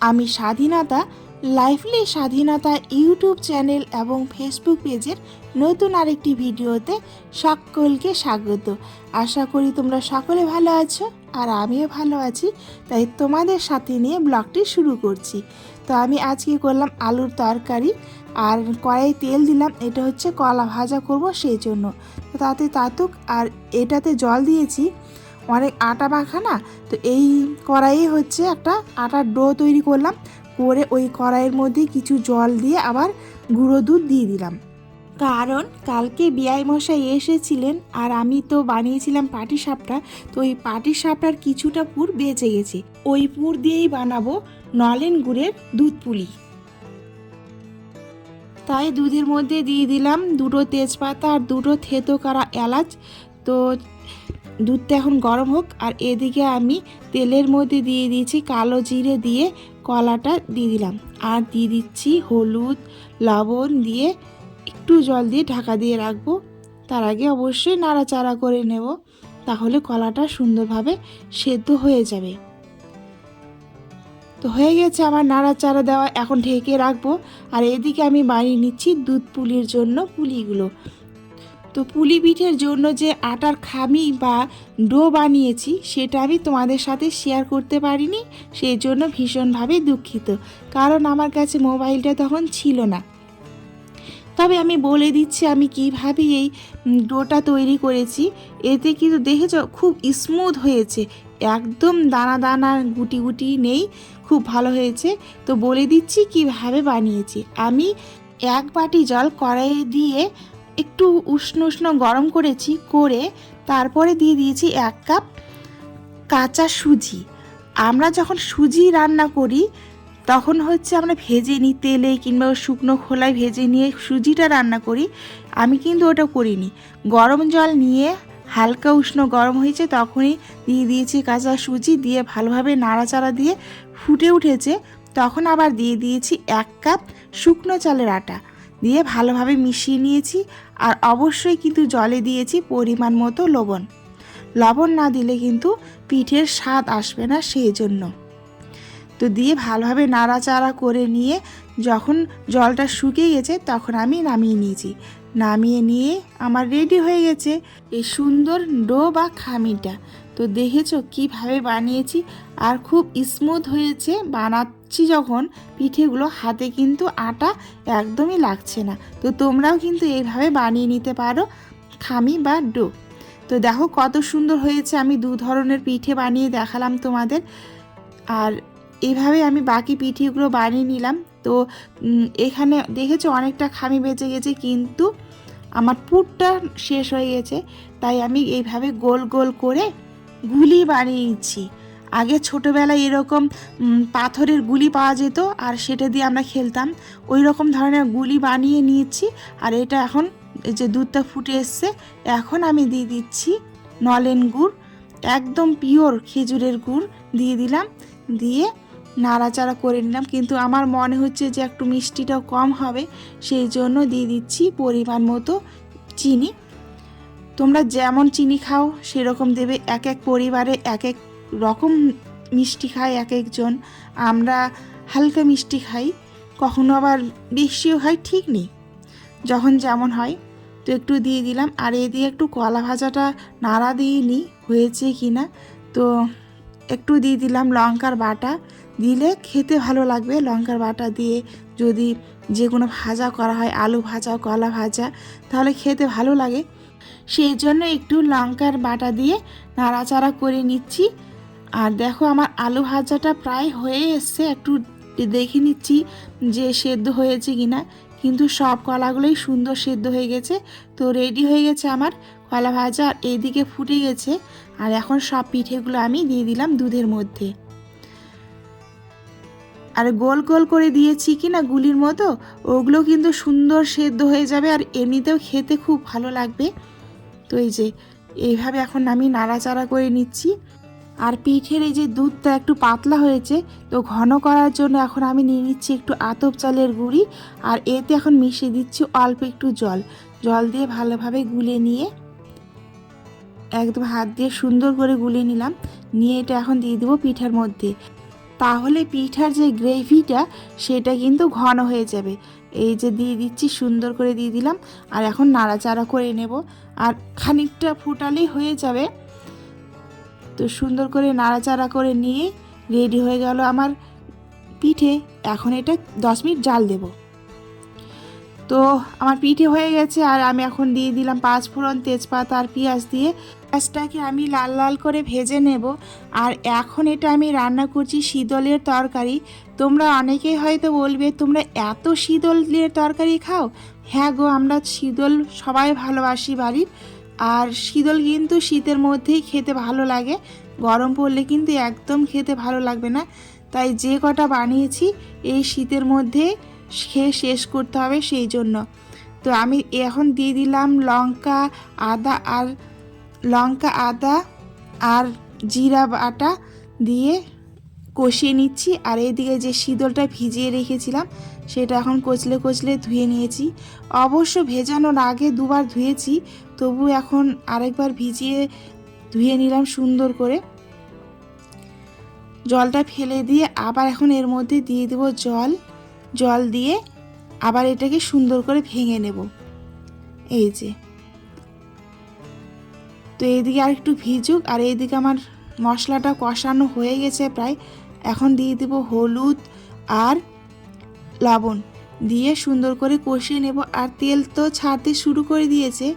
আমি স্বাধীনতা লাইভলি স্বাধীনতা ইউটিউব চ্যানেল এবং ফেসবুক পেজের নতুন আরেকটি ভিডিওতে সকলকে স্বাগত। আশা করি তোমরা সকলে ভালো আছো আর আমিও ভালো আছি, তাই তোমাদের সাথে নিয়ে ব্লগটি শুরু করছি। তো আমি আজকে করলাম আলুর তরকারি আর কড়াই তেল দিলাম, এটা হচ্ছে কলা ভাজা করব সেই জন্য। তো তাতে তাতুক আর এটাতে জল দিয়েছি, অনেক আটা মাখা না, তো এই কড়াইয়ে হচ্ছে একটা আটার ডো তৈরি করলাম, করে ওই কড়াইয়ের মধ্যে কিছু জল দিয়ে আবার গুঁড়ো দুধ দিয়ে দিলাম। কারণ কালকে বিআই মশাই এসেছিলেন আর আমি তো বানিয়েছিলাম পাটিসাপটা, তো ওই পাটিসাপটার কিছুটা পুর বেঁচে গেছে, ওই পুর দিয়েই বানাবো নলেন গুড়ের দুধ পুলি। তাই দুধের মধ্যে দিয়ে দিলাম 2টো তেজপাতা আর 2টো থেতো করা এলাচ। তো দুধটা এখন গরম হোক, আর এদিকে আমি তেলের মধ্যে দিয়ে দিয়েছি কালো জিরে, দিয়ে কলাটা দিয়ে দিলাম আর দিয়ে দিচ্ছি হলুদ লবণ দিয়ে একটু জল দিয়ে ঢাকা দিয়ে রাখবো। তার আগে অবশ্যই নাড়াচাড়া করে নেব, তাহলে কলাটা সুন্দরভাবে সেদ্ধ হয়ে যাবে। তো হয়ে গেছে আমার নাড়াচাড়া দেওয়া, এখন ঢেকে রাখবো। আর এদিকে আমি বানিয়ে নিচ্ছি দুধ পুলির জন্য পুলিগুলো। তো পুলি পিঠের জন্য যে আটার খামি বা ডো বানিয়েছি সেটা আমি তোমাদের সাথে শেয়ার করতে পারিনি, সেই জন্য ভীষণভাবে দুঃখিত, কারণ আমার কাছে মোবাইলটা তখন ছিল না। তবে আমি বলে দিচ্ছি আমি কিভাবে এই ডোটা তৈরি করেছি। এতে কিন্তু দেখেছো খুব স্মুথ হয়েছে, একদম দানা দানা গুটি গুটি নেই, খুব ভালো হয়েছে। তো বলে দিচ্ছি কিভাবে বানিয়েছি। আমি 1 বাটি জল কড়াইয়ে দিয়ে একটু উষ্ণ উষ্ণ গরম করেছি, করে তারপরে দিয়ে দিয়েছি 1 কাপ কাঁচা সুজি। আমরা যখন সুজি রান্না করি তখন হচ্ছে আমরা ভেজে নিই তেলে কিংবা শুকনো খোলায় ভেজে নিয়ে সুজিটা রান্না করি, আমি কিন্তু ওটা করিনি। গরম জল নিয়ে হালকা উষ্ণ গরম হয়েছে তখনই দিয়ে দিয়েছি কাঁচা সুজি, দিয়ে ভালোভাবে নাড়াচাড়া দিয়ে ফুটে উঠেছে, তখন আবার দিয়ে দিয়েছি 1 কাপ শুকনো চালের আটা, দিয়ে ভালোভাবে মিশিয়ে নিয়েছি। আর অবশ্যই কিন্তু জলে দিয়েছি পরিমাণ মতো লবণ, লবণ না দিলে কিন্তু পিঠের স্বাদ আসবে না, সেই জন্য। তো দিয়ে ভালোভাবে নাড়াচাড়া করে নিয়ে যখন জলটা শুকিয়ে গেছে তখন আমি নামিয়ে নিয়েছি। নামিয়ে নিয়ে আমার রেডি হয়ে গেছে এই সুন্দর ডো বা খামিটা। তো দেখেছো কিভাবে বানিয়েছি, আর খুব স্মুথ হয়েছে। বানাচ্ছি যখন পিঠেগুলো হাতে কিন্তু আটা একদমই লাগছে না। তো তোমরাও কিন্তু এইভাবে বানিয়ে নিতে পারো খামি বা ডো। তো দেখো কত সুন্দর হয়েছে, আমি 2 ধরনের পিঠে বানিয়ে দেখালাম তোমাদের। আর এইভাবে আমি বাকি পিঠেগুলো বানিয়ে নিলাম। তো এখানে দেখেছো অনেকটা খামি বেঁচে গেছে, কিন্তু আমার পুরটা শেষ হয়ে গেছে, তাই আমি এইভাবে গোল গোল করে গুলি বানিয়ে নিচ্ছি। আগে ছোটোবেলায় এরকম পাথরের গুলি পাওয়া যেত আর সেটা দিয়ে আমরা খেলতাম, ওই রকম ধরনের গুলি বানিয়ে নিয়েছি। আর এটা এখন এই যে দুধটা ফুটে এসছে, এখন আমি দিয়ে দিচ্ছি নলেন গুড়, একদম পিওর খেজুরের গুড় দিয়ে দিলাম, দিয়ে নাড়াচাড়া করে নিলাম। কিন্তু আমার মনে হচ্ছে যে একটু মিষ্টিটাও কম হবে, সেই জন্য দিয়ে দিচ্ছি পরিমাণ মতো চিনি। তোমরা যেমন চিনি খাও সেরকম দেবে, এক এক পরিবারে এক এক রকম মিষ্টি খায় এক একজন। আমরা হালকা মিষ্টি খাই, কখনো আবার বেশিও খাই, ঠিক নেই, যখন যেমন হয়। তো একটু দিয়ে দিলাম, আর এ দিয়ে একটু কলা ভাজাটা নাড়া দিয়ে নিই হয়েছে কি না। তো একটু দিয়ে দিলাম লঙ্কার বাটা, দিলে খেতে ভালো লাগবে। লঙ্কার বাটা দিয়ে যদি যে কোনো ভাজা করা হয়, আলু ভাজা কলা ভাজা, তাহলে খেতে ভালো লাগে, সেই জন্য একটু লঙ্কার বাটা দিয়ে নাড়াচাড়া করে নিচ্ছি। আর দেখো আমার আলু ভাজাটা প্রায় হয়ে এসছে, একটু দেখে নিচ্ছি যে সেদ্ধ হয়েছে কিনা, কিন্তু সব কলাগুলোই সুন্দর সেদ্ধ হয়ে গেছে। তো রেডি হয়ে গেছে আমার কলা ভাজা, আর এইদিকে ফুটে গেছে। আর এখন সব পিঠেগুলো আমি দিয়ে দিলাম দুধের মধ্যে, আর গোল গোল করে দিয়েছি কি না গুলির মতো, ওগুলো কিন্তু সুন্দর সেদ্ধ হয়ে যাবে আর এমনিতেও খেতে খুব ভালো লাগবে। তো এই যে এইভাবে এখন আমি নাড়াচাড়া করে নিচ্ছি। আর পিঠের এই যে দুধটা একটু পাতলা হয়েছে, তো ঘন করার জন্য এখন আমি নিয়ে নিচ্ছি একটু আতপ চালের গুঁড়ি, আর এতে এখন মিশিয়ে দিচ্ছি অল্প একটু জল। জল দিয়ে ভালোভাবে গুলে নিয়ে একদম হাত দিয়ে সুন্দর করে গুলিয়ে নিলাম, নিয়ে এটা এখন দিয়ে দেবো পিঠার মধ্যে। তাহলে পিঠার যে গ্রেভিটা সেটা কিন্তু ঘন হয়ে যাবে। এই যে দিয়ে দিচ্ছি, সুন্দর করে দিয়ে দিলাম, আর এখন নাড়াচাড়া করে নেব। আর খানিকটা ফুটালেই হয়ে যাবে। তো সুন্দর করে নাড়াচাড়া করে নিয়ে রেডি হয়ে গেল আমার পিঠে। এখন এটা 10 মিনিট জাল দেব। তো আমার পিঠে হয়ে গেছে, আর আমি এখন দিয়ে দিলাম 5 ফোড়ন, তেজপাতা আর পেঁয়াজ দিয়ে পেঁয়াজটাকে আমি লাল লাল করে ভেজে নেব। আর এখন এটা আমি রান্না করছি শীতলের তরকারি। তোমরা অনেকেই হয়তো বলবে, তোমরা এত শীতলের তরকারি খাও? হ্যাঁ গো, আমরা শীতল সবাই ভালোবাসি বাড়ির। আর শীতল কিন্তু শীতের মধ্যেই খেতে ভালো লাগে, গরম পড়লে কিন্তু একদম খেতে ভালো লাগবে না। তাই যে কটা বানিয়েছি এই শীতের মধ্যে খেয়ে শেষ করতে হবে, সেই জন্য। তো আমি এখন দিয়ে দিলাম লঙ্কা আদা আর জিরা বাটা দিয়ে কষিয়ে নিচ্ছি। আর এইদিকে যে শীতলটা ভিজিয়ে রেখেছিলাম সেটা এখন কচলে কচলে ধুয়ে নিয়েছি। অবশ্য ভেজানোর আগে 2বার ধুয়েছি, তবু এখন আরেকবার ভিজিয়ে ধুয়ে নিলাম সুন্দর করে। জলটা ফেলে দিয়ে আবার এখন এর মধ্যে দিয়ে দেবো জল দিয়ে আবার এটাকে সুন্দর করে ভেঙে নেব। এই যে, তো এইদিকে আর একটু ভিজুক, আর এইদিকে আমার মশলাটা কষানো হয়ে গেছে প্রায়। এখন দিয়ে দেব হলুদ আর লবণ দিয়ে সুন্দর করে কষিয়ে নেব। আর তেল তো ছাড়তে শুরু করে দিয়েছে,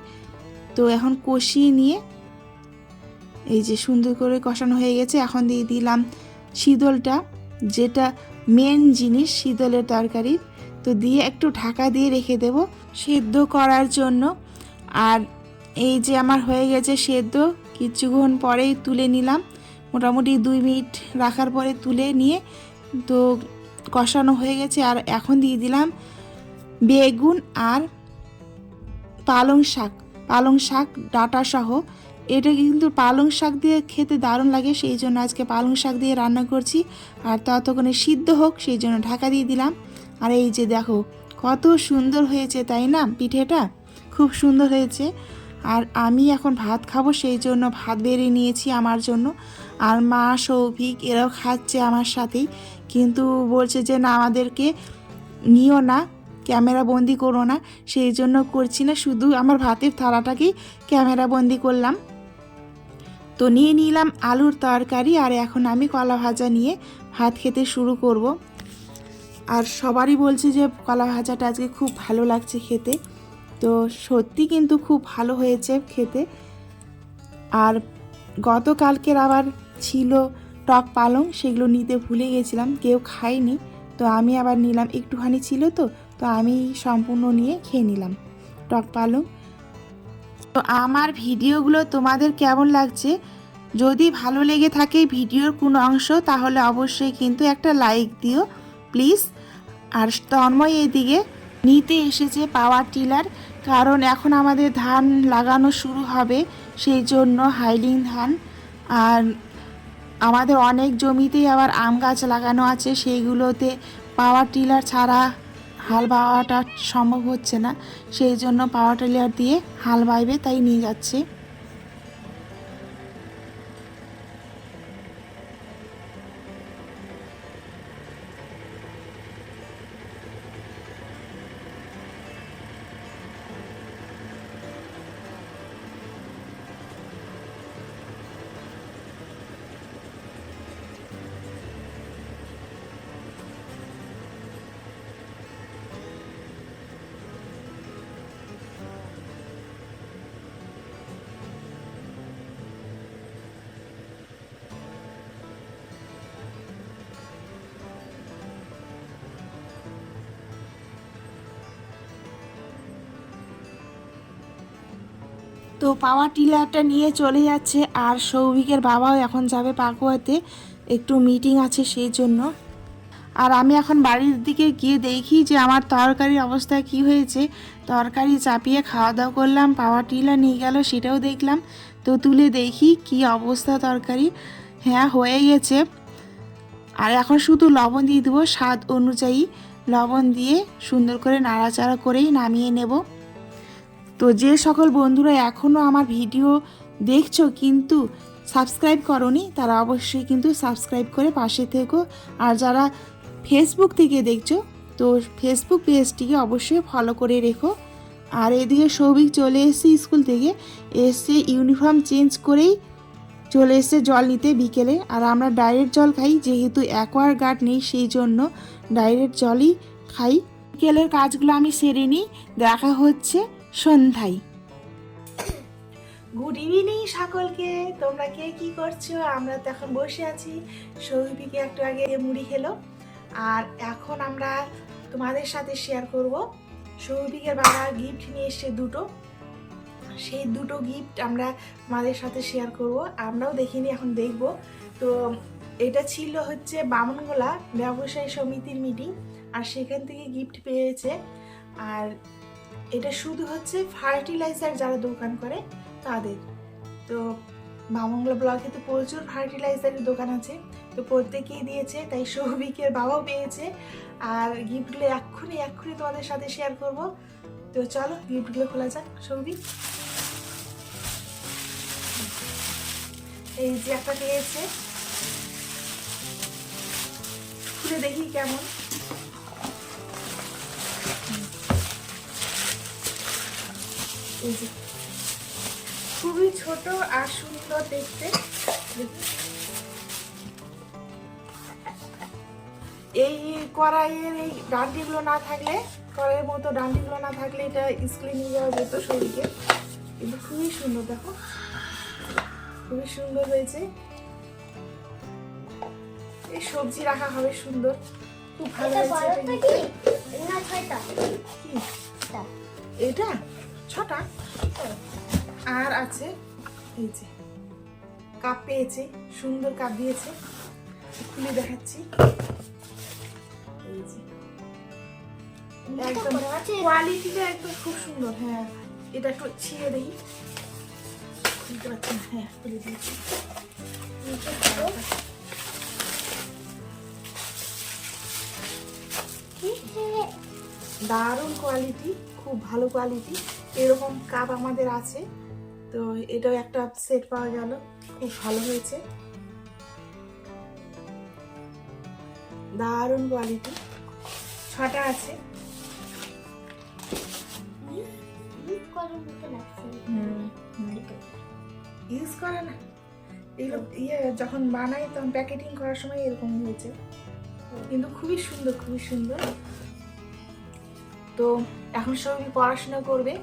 তো এখন কষিয়ে নিয়ে এই যে সুন্দর করে কষানো হয়ে গেছে। এখন দিয়ে দিলাম শীতলটা, যেটা মেন জিনিস শীতলের তরকারির। তো দিয়ে একটু ঢাকা দিয়ে রেখে দেব সেদ্ধ করার জন্য। আর এই যে আমার হয়ে গেছে সেদ্ধ, কিছুক্ষণ পরেই তুলে নিলাম। মোটামুটি 2 মিনিট রাখার পরে তুলে নিয়ে তো কষানো হয়ে গেছে। আর এখন দিয়ে দিলাম বেগুন আর পালং শাক ডাঁটা সহ। এটা কিন্তু পালং শাক দিয়ে খেতে দারুণ লাগে, সেই জন্য আজকে পালং শাক দিয়ে রান্না করছি। আর ততক্ষণে সিদ্ধ হোক সেই জন্য ঢাকা দিয়ে দিলাম। আর এই যে দেখো কত সুন্দর হয়েছে, তাই না? পিঠেটা খুব সুন্দর হয়েছে। আর আমি এখন ভাত খাবো, সেই জন্য ভাত বেড়ে নিয়েছি আমার জন্য। আর মা, সৌভিক এরাও খাচ্ছে আমার সাথেই, কিন্তু বলছে যে না, আমাদেরকে নিও না, ক্যামেরা বন্দি করো না, সেই জন্য করছি না, শুধু আমার ভাতের থালাটাকেই ক্যামেরা বন্দি করলাম। তো নিয়ে নিলাম আলুর তরকারি, আর এখন আমি কলা ভাজা নিয়ে ভাত খেতে শুরু করব। আর সবারই বলছে যে কলা ভাজাটা আজকে খুব ভালো লাগছে খেতে। তো সত্যি কিন্তু খুব ভালো হয়েছে খেতে। আর গতকালকের আবার ছিল টক পালং, সেগুলো নিতে ভুলে গেছিলাম, কেউ খায়নি। তো আমি আবার নিলাম, একটুখানি ছিল তো আমি সম্পূর্ণ নিয়ে খেয়ে নিলাম টক পালং। তো আমার ভিডিওগুলো তোমাদের কেমন লাগছে? যদি ভালো লেগে থাকে ভিডিওর কোনো অংশ, তাহলে অবশ্যই কিন্তু একটা লাইক দিও প্লিজ। আর তন্ময় এদিকে নিতে এসেছে পাওয়ার টিলার, কারণ এখন আমাদের ধান লাগানো শুরু হবে, সেই জন্য হাইলিং ধান। আর আমাদের অনেক জমিতেই আবার আম গাছ লাগানো আছে, সেইগুলোতে পাওয়ার টিলার ছাড়া হাল বাওয়াটা সম্ভব হচ্ছে না, সেই জন্য পাওয়ার টিলার দিয়ে হাল বাইবে, তাই নিয়ে যাচ্ছে। তো পাওয়ার টিলারটা নিয়ে চলে যাচ্ছে, আর সৌভিকের বাবাও এখন যাবে পাকুয়াতে, একটু মিটিং আছে সেই জন্য। আর আমি এখন বাড়ির দিকে গিয়ে দেখি যে আমার তরকারির অবস্থা কি হয়েছে। তরকারি চাপিয়ে খাওয়া দাওয়া করলাম, পাওয়ার টিলার নিয়ে গেল, সেটাও দেখলাম। তো তুলে দেখি কি অবস্থা তরকারি। হ্যাঁ, হয়ে গেছে। আর এখন শুধু লবণ দিয়ে দেবো, স্বাদ অনুযায়ী লবণ দিয়ে সুন্দর করে নাড়াচাড়া করেই নামিয়ে নেব। তো যে সকল বন্ধুরা এখনও আমার ভিডিও দেখছো কিন্তু সাবস্ক্রাইব করনি তারা অবশ্যই কিন্তু সাবস্ক্রাইব করে পাশে থেকো। আর যারা ফেসবুক থেকে দেখছো তো ফেসবুক পেজটিকে অবশ্যই ফলো করে রেখো। আর এদিকে সৌভিক চলে এসেছে স্কুল থেকে, এসে ইউনিফর্ম চেঞ্জ করেই চলে এসেছে জল নিতে বিকেলে। আর আমরা ডাইরেক্ট জল খাই, যেহেতু অ্যাকোয়ার গার্ড নেই সেই জন্য ডাইরেক্ট জলই খাই। বিকেলের কাজগুলো আমি সেরে নিই, দেখা হচ্ছে সন্ধ্যায়। গুড ইভিনিং সকলকে, তোমরা কে কি করছো? আমরা তো এখন বসে আছি, সৌভিকে একটু আগে মুড়ি খেলো। আর এখন আমরা তোমাদের সাথে শেয়ার করব, সৌভিকের বাবা গিফট নিয়ে এসছে দুটো, সেই দুটো গিফট আমরা তোমাদের সাথে শেয়ার করব। আমরাও দেখিনি, এখন দেখব। তো এটা ছিল হচ্ছে বামনগোলা ব্যবসায়ী সমিতির মিটিং, আর সেখান থেকে গিফট পেয়েছে। আর এটা শুধু হচ্ছে ফার্টিলাইজার যারা দোকান করে তাদের। তো বামনগোলা ব্লকে তো প্রচুর ফার্টিলাইজারের দোকান আছে, তো প্রত্যেকেই দিয়েছে, তাই সৌভিকের বাবাও পেয়েছে। আর গিফটগুলো এক্ষুনি তোমাদের সাথে শেয়ার করব। তো চলো গিফটগুলো খোলা যাক। সৌভিক, এই যে একটা পেয়েছে, খুলে দেখি কেমন। এই যে খুবই ছোট আর সুন্দর দেখতে। এই কড়াইয়ের এই ডান্ডিগুলো না থাকলে, কড়াইয়ের মতো ডান্ডিগুলো না থাকলে এটা স্কুলে নিয়ে যাওয়া যেত শরীরকে। কিন্তু খুবই সুন্দর, দেখো খুবই সুন্দর হয়েছে। এই সবজি রাখা হবে সুন্দর, খুব ভালো হয়েছে। এটা 6টা আর আছে। এই যে কাপ পেয়েছে, সুন্দর কাপ দিয়েছে, খুলে দেখাচ্ছি। এই যে একদম কোয়ালিটিটা একদম খুব সুন্দর। হ্যাঁ, এটা একটু ছিঁড়ে দেখি, খুলতে পারছি না। হ্যাঁ, খুলে দিয়েছি। দারুণ কোয়ালিটি, খুব ভালো কোয়ালিটি। এরকম কাপ আমাদের আছে, তো এটাও একটা সেট পাওয়া গেল, খুব ভালো হয়েছে। দারুণ কোয়ালিটি, 6টা আছে। ইউজ করে না, এগুলো যখন বানাই তখন প্যাকেটিং করার সময় এরকম হয়েছে, কিন্তু খুবই সুন্দর, খুবই সুন্দর। তো এখন সবই পড়াশোনা করবে।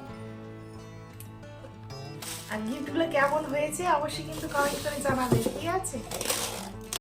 আর গিফটগুলো কেমন হয়েছে অবশ্যই কিন্তু কমেন্ট করে জানাবে, ঠিক আছে?